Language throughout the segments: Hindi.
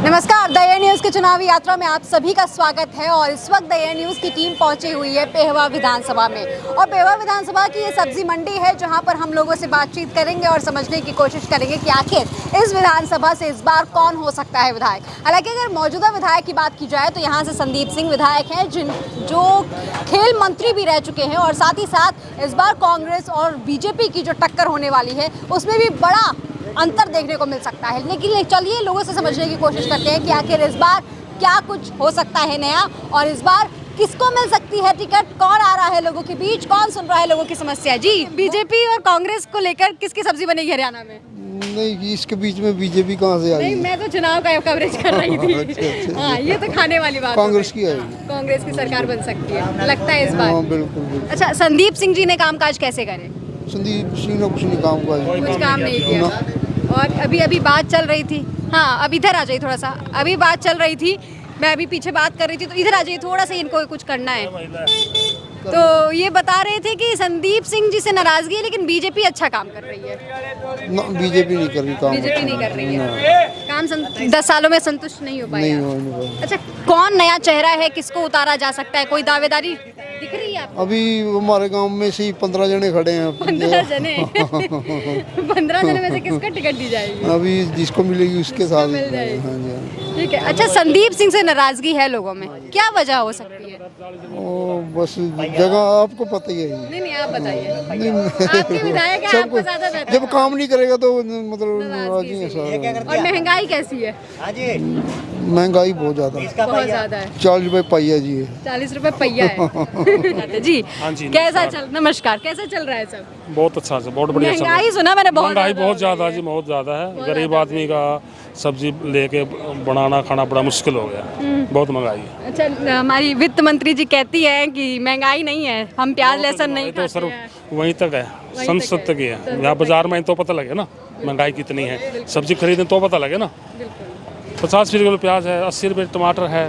नमस्कार, द ए न्यूज़ की चुनावी यात्रा में आप सभी का स्वागत है। और इस वक्त द ए न्यूज़ की टीम पहुंची हुई है पेहवा विधानसभा में। और पेहवा विधानसभा की ये सब्जी मंडी है जहां पर हम लोगों से बातचीत करेंगे और समझने की कोशिश करेंगे कि आखिर इस विधानसभा से इस बार कौन हो सकता है विधायक। हालांकि अगर मौजूदा विधायक की बात की जाए तो यहाँ से संदीप सिंह विधायक हैं जो खेल मंत्री भी रह चुके हैं। और साथ ही साथ इस बार कांग्रेस और बीजेपी की जो टक्कर होने वाली है उसमें भी बड़ा अंतर देखने को मिल सकता है। लेकिन चलिए लोगों से समझने की कोशिश करते हैं कि आखिर इस बार क्या कुछ हो सकता है नया, और इस बार किसको मिल सकती है टिकट, कौन आ रहा है लोगों के बीच, कौन सुन रहा है लोगों की समस्या। जी, बीजेपी और कांग्रेस को लेकर किसकी सब्जी बनेगी हरियाणा में? नहीं, इसके बीच में बीजेपी कहाँ से आई? नहीं, मैं तो चुनाव का कवरेज कर रही थी। अच्छा। हाँ, ये तो खाने वाली बात। कांग्रेस की आएगी। कांग्रेस की सरकार बन सकती है, लगता है इस बार। हाँ, बिल्कुल। अच्छा, संदीप सिंह जी ने कामकाज कैसे करे? संदीप सिंह ने कुछ नहीं काम किया। कुछ काम नहीं किया। और अभी बात चल रही थी, हाँ अब इधर आ जाइए थोड़ा सा, अभी बात चल रही थी, मैं अभी पीछे बात कर रही थी, तो इधर आ जाइए थोड़ा सा, इनको कुछ करना है। तो ये बता रहे थे कि संदीप सिंह जी से नाराजगी है लेकिन बीजेपी अच्छा काम कर रही है। ना, बीजेपी नहीं कर रही काम। बीजेपी नहीं कर रही है काम। 10 सालों में संतुष्ट नहीं हो पाया। नहीं। अच्छा, कौन नया चेहरा है, किसको उतारा जा सकता है, कोई दावेदारी दिख रही है आपको? अभी हमारे गांव में से 15 जने खड़े हैं। 15 जने 15 जने में से किसको टिकट दी जाएगी? अभी जिसको मिलेगी उसके साथ मिल जाएगी। हाँ जी। ठीक है। अच्छा, संदीप सिंह से नाराजगी है लोगों में, क्या वजह हो सकती है? ओ, बस जगह आपको पता ही है। नहीं, आप बताइए। नहीं, आपके विधायक हैं, आपको ज्यादा पता है। जब काम नहीं करेगा तो मतलब नाराजगी है सारा। और महंगाई कैसी है? महंगाई बहुत ज्यादा है। बहुत ज्यादा है। 40 रुपए पहिया जी है। 40 रुपए पहिया है। जी, कैसा चल, नमस्कार, कैसा चल रहा है सब? बहुत अच्छा से, बहुत बढ़िया। महंगाई सुना मैंने, बहुत महंगाई बहुत ज़्यादा जी, बहुत ज़्यादा है। गरीब आदमी का सब्जी लेके बनाना खाना बड़ा मुश्किल हो गया, बहुत महंगाई है। अच्छा, हमारी वित्त मंत्री जी कहती है कि महंगाई नहीं है, हम प्याज लहसुन नहीं तो सर खाते हैं। वहीं तक है, संसद तक ही है। यहाँ बाजार में तो पता लगे ना महंगाई कितनी है, सब्जी खरीदें तो पता लगे ना। 50 किलो प्याज है, 80 रुपये टमाटर है,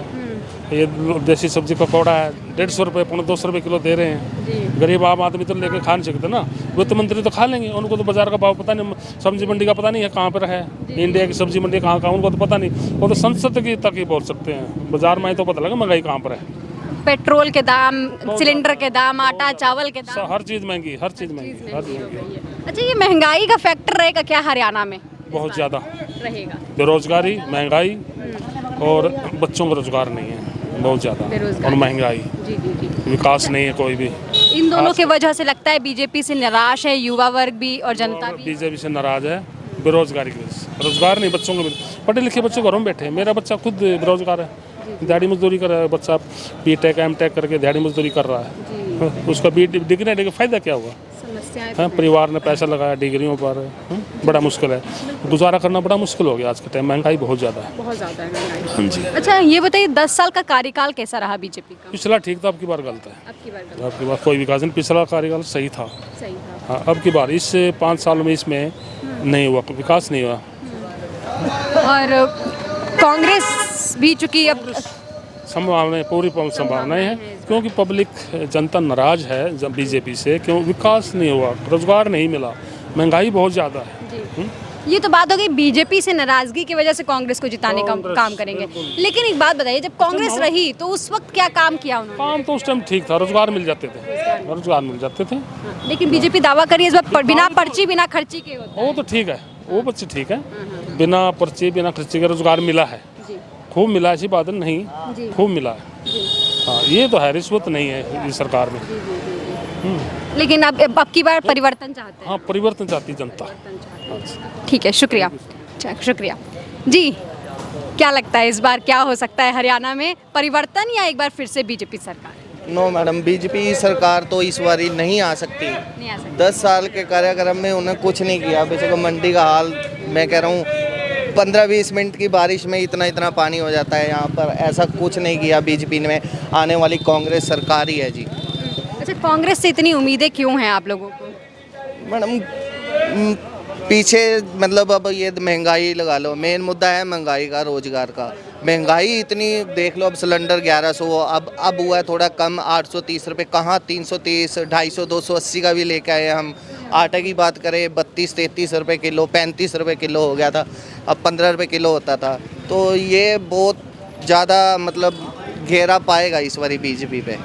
ये देसी सब्जी का कौड़ा है 150 रुपये, 250 रुपये किलो दे रहे हैं। गरीब आम आदमी तो लेके खा नहीं सकते ना। वित्त मंत्री तो खा लेंगे, उनको तो बाजार का भाव पता नहीं, सब्जी मंडी का पता नहीं है कहाँ पर है, इंडिया की सब्जी मंडी कहाँ उनको तो पता नहीं। वो तो संसद की तक ही बोल सकते हैं, बाजार में तो पता लगे महंगाई कहाँ पर है। पेट्रोल के दाम, सिलेंडर के दाम, आटा चावल के दाम, हर चीज़ महंगी, हर चीज़ महंगी, हर चीज़ महंगी। अच्छा, ये महंगाई का फैक्टर रहेगा क्या हरियाणा में? बहुत ज़्यादा रहेगा। बेरोजगारी, महंगाई और बच्चों का रोजगार नहीं है, बहुत ज़्यादा, और महंगाई, विकास नहीं है कोई भी। इन दोनों की वजह से लगता है बीजेपी से निराश है युवा वर्ग भी और जनता भी। बीजेपी से नाराज है बेरोजगारी की वजह से। रोजगार नहीं, बच्चों को पढ़े लिखे बच्चों घरों में बैठे हैं। मेरा बच्चा खुद बेरोजगार है, दिहाड़ी मजदूरी कर रहा है। बच्चा B.Tech M.Tech करके दिहाड़ी मजदूरी कर रहा है, उसका डिग्री का फायदा क्या हुआ? हाँ, परिवार ने पैसा लगाया डिग्रियों पर, बड़ा मुश्किल है, गुजारा करना बड़ा मुश्किल हो गया आज के टाइम। महंगाई बहुत ज़्यादा है, बहुत ज़्यादा है महंगाई। हाँ जी। अच्छा, ये बताइए 10 साल का कार्यकाल कैसा रहा बीजेपी का? पिछला ठीक था, अब की बार गलत है। अब की बार कोई विकास नहीं, पिछला कार्यकाल सही था। सही था। हाँ, अब की बार इस 5 साल में इसमें नहीं हुआ, विकास नहीं हुआ। और कांग्रेस भी चूंकि अब संभावनाएं, पूरी संभावनाएं हैं, क्योंकि पब्लिक जनता नाराज है जब बीजेपी से, क्यों विकास नहीं हुआ, रोजगार नहीं मिला, महंगाई बहुत ज़्यादा है। ये तो बात हो गई बीजेपी से नाराजगी की वजह से कांग्रेस को जिताने का काम करेंगे। लेकिन एक बात बताइए, जब कांग्रेस रही तो उस वक्त क्या काम किया उन्होंने? काम तो उस टाइम ठीक था, रोजगार मिल जाते थे। लेकिन बीजेपी दावा करी इस बार बिना पर्ची बिना खर्ची के होता है। वो तो ठीक है, वो बच्चे ठीक है, बिना पर्ची बिना खर्ची के रोजगार मिला है, खूब मिला, ऐसी बात नहीं, खूब मिला है। हाँ, ये तो है, रिश्वत नहीं है इस सरकार में। लेकिन अब की बार परिवर्तन चाहते हैं। हाँ, परिवर्तन चाहती जनता। ठीक है, शुक्रिया। शुक्रिया जी। क्या लगता है इस बार क्या हो सकता है हरियाणा में, परिवर्तन या एक बार फिर से बीजेपी सरकार? नो मैडम, बीजेपी सरकार तो इस बार नहीं आ सकती। 10 साल के कार्यक्रम में उन्हें कुछ नहीं किया। बेशक मंडी का हाल, मैं कह रहा हूँ 15-20 मिनट की बारिश में इतना पानी हो जाता है यहाँ पर, ऐसा कुछ नहीं किया बीजेपी ने। आने वाली कांग्रेस सरकार ही है जी। अच्छा, कांग्रेस से इतनी उम्मीदें क्यों हैं आप लोगों को? मैडम पीछे मतलब अब ये महंगाई लगा लो, मेन मुद्दा है महंगाई का, रोजगार का। महंगाई इतनी देख लो, अब सिलेंडर 1100, अब हुआ है थोड़ा कम 830 रुपये, कहाँ 330, 250, 280 का भी लेके आए हम। आटे की बात करें 32-33 रुपए किलो, 35 रुपए किलो हो गया था, अब 15 रुपए किलो होता था। तो ये बहुत ज़्यादा मतलब घेरा पाएगा इस बारी बीजेपी पे।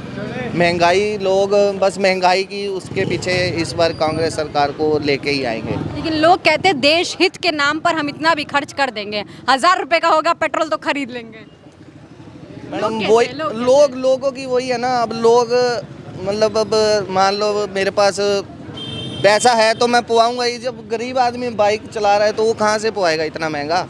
महंगाई, लोग बस महंगाई की उसके पीछे इस बार कांग्रेस सरकार को लेके ही आएंगे। लेकिन लोग कहते हैं देश हित के नाम पर हम इतना भी खर्च कर देंगे, 1000 रुपए का होगा पेट्रोल तो खरीद लेंगे। मैडम कैसे वही हैं? लोग लोगों की वही है ना। अब लोग मतलब अब मान लो मेरे पास पैसा है तो मैं पुआऊंगा ही। जब गरीब आदमी बाइक चला रहा है तो वो कहाँ से पुआएगा इतना महंगा।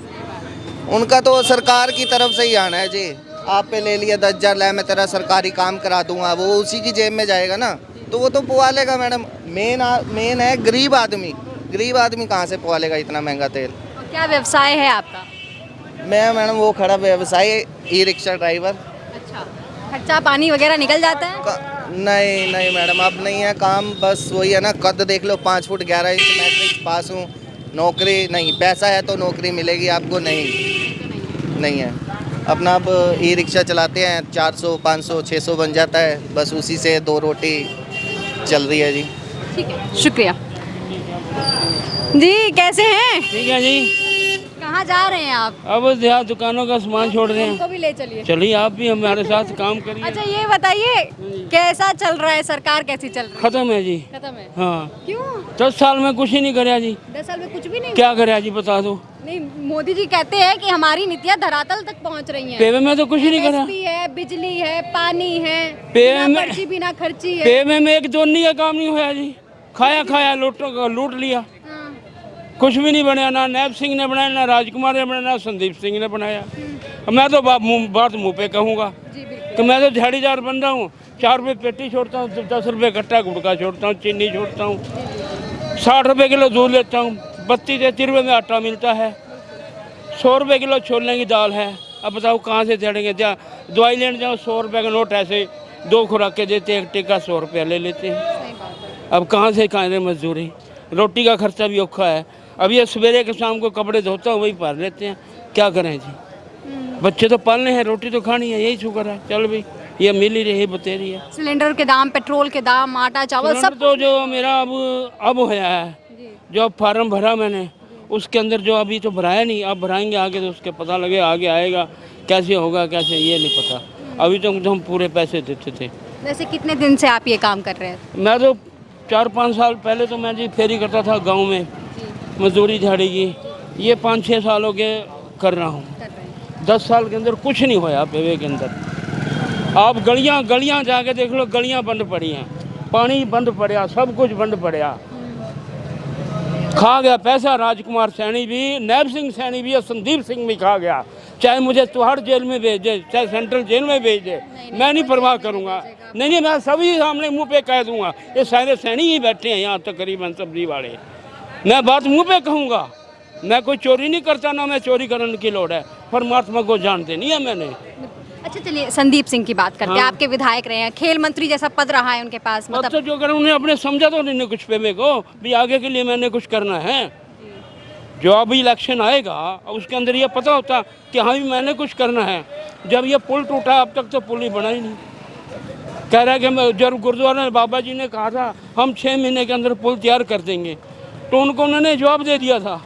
उनका तो सरकार की तरफ से ही आना है जी। आप पे ले लिया 10,000 ला, मैं तेरा सरकारी काम करा दूंगा, वो उसी की जेब में जाएगा ना, तो वो तो पुआ लेगा मैडम। मेन है गरीब आदमी। गरीब आदमी कहाँ से पुआ लेगा इतना महंगा तेल। और क्या व्यवसाय है आपका? मैं मैडम वो खड़ा व्यवसाय, ई रिक्शा ड्राइवर। अच्छा, खर्चा पानी वगैरह निकल जाता है? नहीं मैडम, अब नहीं है काम। बस वही है ना, कद देख लो, 5 फुट 11 इंच मैट्रिक पास हूँ। नौकरी नहीं, पैसा है तो नौकरी मिलेगी आपको, नहीं है। अपना अब ई रिक्शा चलाते हैं, 400 500 600 बन जाता है, बस उसी से 2 रोटी चल रही है जी। ठीक है, शुक्रिया जी। कैसे हैं? ठीक है जी। कहाँ जा रहे हैं आप? अब यहाँ दुकानों का सामान छोड़ रहे हैं। हमको भी ले चलिए। चलिए आप भी हमारे साथ काम करिए। अच्छा ये बताइए कैसा चल रहा है, सरकार कैसी चल रही है? खत्म है जी। खत्म है? हाँ, क्यों? 10 साल में कुछ ही नहीं कराया जी। 10 साल में कुछ भी नहीं? क्या कराया जी बता दो। नहीं, मोदी जी कहते हैं कि हमारी नीतियाँ धरातल तक पहुँच रही हैं। पेवे में तो कुछ ही नहीं करा। MSP है, बिजली है, पानी है, पेवे बिना में- पर्ची बिना खर्ची है। पेवे में एक दोनी का काम नहीं हुआ जी। खाया लूट लिया। हाँ, कुछ भी नहीं बनाया, ना नैब सिंह ने बनाया, ना राजकुमार ने बनाया, ना संदीप सिंह ने बनाया। मैं तो बात मुँह पे कहूँगा जी बिल्कुल। कि मैं तो झाड़ीदार बन रहा हूँ। 4 रुपये पेटी छोड़ता हूँ, 10 रुपये कट्टा गुड़का छोड़ता हूँ, चीनी छोड़ता हूँ, 60 रुपये किलो दूध लेता हूँ, 32-33 रुपये में आटा मिलता है, 100 रुपये किलो छोलने की दाल है। अब बताओ कहाँ से चढ़ेंगे। दवाई लेने जाओ, 100 रुपये का नोट ऐसे 2 खुराकें देते हैं, एक टिक्का 100 रुपया ले लेते हैं। सही बात है। अब कहाँ से कहाँ मजदूरी, रोटी का खर्चा भी औखा है। अब ये सवेरे के शाम को कपड़े धोता हूँ, वही पार लेते हैं, क्या करें जी। बच्चे तो पालने हैं, रोटी तो खानी है, यही शुक्र है। चल भाई, ये मिल ही रही बतेरी है। सिलेंडर के दाम, पेट्रोल के दाम, आटा चावल सब तो जो मेरा अब होया है, जो अब फार्म भरा मैंने, उसके अंदर जो अभी तो भराया नहीं, अब भराएंगे आगे तो उसके पता लगे, आगे आएगा कैसे होगा कैसे, ये नहीं पता। अभी तो हम पूरे पैसे देते थे। वैसे कितने दिन से आप ये काम कर रहे हैं? मैं तो 4-5 साल पहले तो मैं जी फेरी करता था गांव में, मजदूरी झाड़ी की। ये 5-6 साल हो गए कर रहा हूँ। 10 साल के अंदर कुछ नहीं हुआ पेवे के अंदर। आप गलियाँ जाके देख लो, गलियाँ बंद पड़ी हैं, पानी बंद पड़ा, सब कुछ बंद पड़ा। खा गया पैसा राजकुमार सैनी भी, नैब सिंह सैनी भी और संदीप सिंह भी खा गया। चाहे मुझे तिहाड़ जेल में भेज दे, चाहे सेंट्रल जेल में भेज दे, मैं नहीं परवाह करूँगा। नहीं, मैं सभी सामने मुंह पे कह दूंगा। ये सारे सैनी ही बैठे हैं यहाँ तकरीबन सब्जी वाले। मैं बात मुंह पे कहूँगा। मैं कोई चोरी नहीं करता, ना मैं चोरी करने की लोड़ है। परमात्मा को जानते नहीं है मैंने। अच्छा चलिए, संदीप सिंह की बात करते हैं। हाँ। आपके विधायक रहे हैं, खेल मंत्री जैसा पद रहा है उनके पास, अब मतलब तो जो करें उन्हें अपने समझा तो नहीं कुछ पे मेरे को भी आगे के लिए मैंने कुछ करना है। जो अभी इलेक्शन आएगा उसके अंदर ये पता होता कि हाँ भी मैंने कुछ करना है। जब ये पुल टूटा अब तक तो पुल ही बना ही नहीं। कह रहा है कि जब गुरुद्वारा बाबा जी ने कहा था हम 6 महीने के अंदर पुल तैयार कर देंगे, तो उनको उन्होंने जवाब दे दिया था।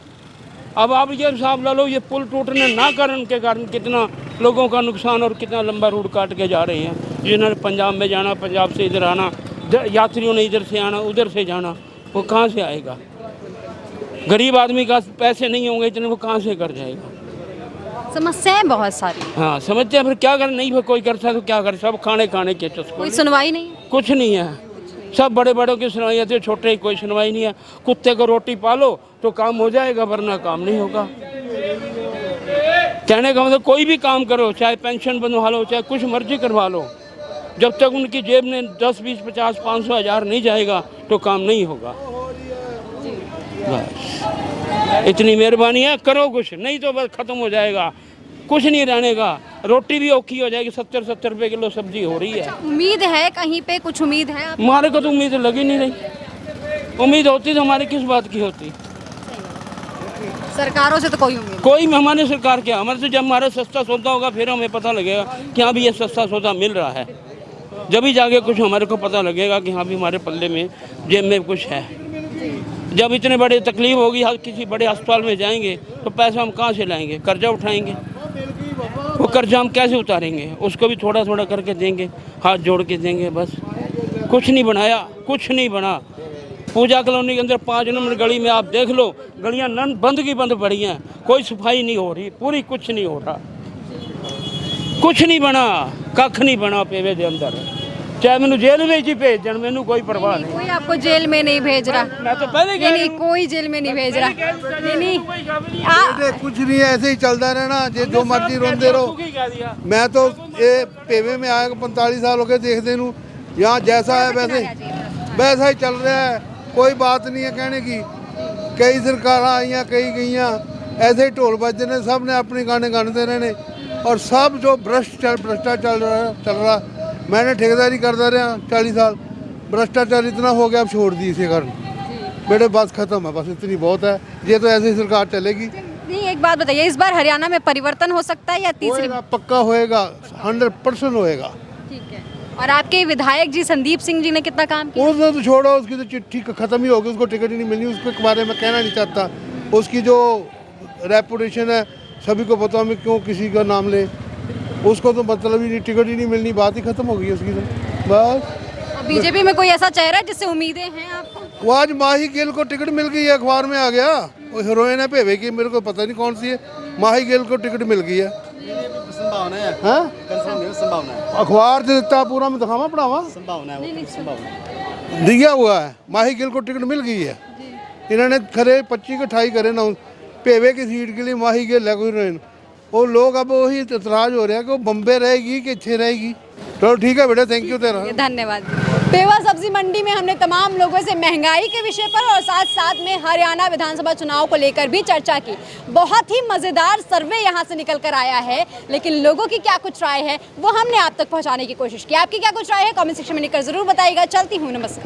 अब आप ये हिसाब ला लो, ये पुल टूटने ना कारण के कारण कितना लोगों का नुकसान और कितना लंबा रूट काट के जा रहे हैं। जिन्होंने पंजाब में जाना, पंजाब से इधर आना, यात्रियों ने इधर से आना, उधर से जाना, वो कहाँ से आएगा। गरीब आदमी का पैसे नहीं होंगे इतने, वो कहाँ से कर जाएगा। समस्याएं बहुत सारी, हाँ समझते हैं, फिर क्या करें। नहीं फिर कोई करता तो क्या करे, सब खाने के चस्को, कोई सुनवाई नहीं। कुछ नहीं है। सब बड़े बड़ों की सुनवाई है, छोटे की कोई सुनवाई नहीं है। कुत्ते को रोटी पालो तो काम हो जाएगा, वरना काम नहीं होगा। कहने का मतलब कोई भी काम करो, चाहे पेंशन बनवा लो, चाहे कुछ मर्जी करवा लो, जब तक उनकी जेब में 10, 20, 50, 500, 1000 नहीं जाएगा तो काम नहीं होगा। बस इतनी मेहरबानी है, करो कुछ, नहीं तो बस खत्म हो जाएगा, कुछ नहीं रहने का। रोटी भी औखी हो जाएगी, 70-70 रुपये किलो सब्जी हो रही है। उम्मीद है कहीं पे, कुछ उम्मीद है आप? हमारे को तो उम्मीद लगी नहीं रही। उम्मीद होती तो हमारी किस बात की होती। सरकारों से तो कोई उम्मीद कोई हमारी सरकार क्या, हमारे से जब हमारा सस्ता सौदा होगा फिर हमें पता लगेगा कि हाँ भी ये सस्ता सौदा मिल रहा है। जब भी जाके कुछ हमारे को पता लगेगा कि हाँ भी हमारे पल्ले में जेब में कुछ है। जब इतने बड़े तकलीफ होगी, किसी बड़े अस्पताल में जाएंगे तो पैसा हम कहाँ से लाएंगे? कर्जा उठाएंगे, वो कर्जा हम कैसे उतारेंगे? उसको भी थोड़ा थोड़ा करके देंगे, हाथ जोड़ के देंगे, बस। कुछ नहीं बनाया, कुछ नहीं बना। पूजा कॉलोनी के अंदर 5 नंबर गली में आप देख लो, गलियां बंद की बंद पड़ी हैं, कोई सफाई नहीं हो रही, पूरी कुछ नहीं हो रहा, कुछ नहीं बना, कख नहीं बना पेवे के अंदर। चाहे मैंने जेल में ही भेज देन, मैनू कोई परवाह नहीं। कोई आपको जेल में नहीं भेज रहा। मैं तो पहले नहीं, कोई जेल में नहीं भेज रहा। नहीं कुछ नहीं है, ऐसे ही चलता रहना, जो मर्जी रोंदे रहो। मैं तो ये पेवे में आया 45 साल हो गए देखते नू, यहाँ जैसा है वैसा ही चल रहा है, कोई बात नहीं है कहने की। कई सरकार आईया, कई गईया, ऐसे ही ढोल बजते ने, सब ने अपने गाने गाते रहने, और सब जो भ्रष्टाचार चल रहा। मैंने ठेकेदारी करता रहा 40 साल, भ्रष्टाचार इतना हो गया, अब छोड़ दी इसे कारण। बेटे बस खत्म है, बस इतनी बहुत है। ये तो ऐसे ही सरकार चलेगी। नहीं, एक बात बताइए, इस बार हरियाणा में परिवर्तन हो सकता है या तीसरी? होएगा, पक्का होएगा, 100% होएगा। ठीक है। और आपके विधायक जी संदीप सिंह जी ने कितना काम किया? उसने तो छोड़ो, उसकी तो चिट्ठी खत्म ही होगी, उसको टिकट ही नहीं मिलनी, उसके बारे में कहना नहीं चाहता। उसकी जो रेपुटेशन है सभी को पता, मैं क्यों किसी का नाम ले, उसको तो मतलब ही नहीं, टिकट ही नहीं मिलनी, बात ही खत्म हो गई उसकी तो, बस। बीजेपी में कोई ऐसा चेहरा है जिससे उम्मीदें हैं आपको? वो आज माही गिल को टिकट मिल गई है, अखबार में आ गया, वो हीरोइन है पेवे की, मेरे को पता नहीं कौन सी है, माही गिल को टिकट मिल गई है। संभावना है, हाँ? संभावना है, अखबार से दिखता पूरा में दिखावा पढ़ावा, संभावना है, दिया हुआ है, माही गिल को टिकट मिल गई है। इन्होंने खरे 25 के 28 करे ना, पेवे की सीट के लिए माही गिल है कोई हीरोइन। वो लोग अब वही इतराज हो रहा है कि वो बम्बे रहेगी कि इत्थे रहेगी। चलो ठीक है बेटा, थैंक यू तेरा। धन्यवाद। पेवा सब्जी मंडी में हमने तमाम लोगों से महंगाई के विषय पर और साथ साथ में हरियाणा विधानसभा चुनाव को लेकर भी चर्चा की। बहुत ही मज़ेदार सर्वे यहाँ से निकल कर आया है, लेकिन लोगों की क्या कुछ राय है वो हमने आप तक पहुँचाने की कोशिश की। आपकी क्या कुछ राय है कमेंट सेक्शन में लिखकर ज़रूर बताइएगा। चलती हूँ, नमस्कार।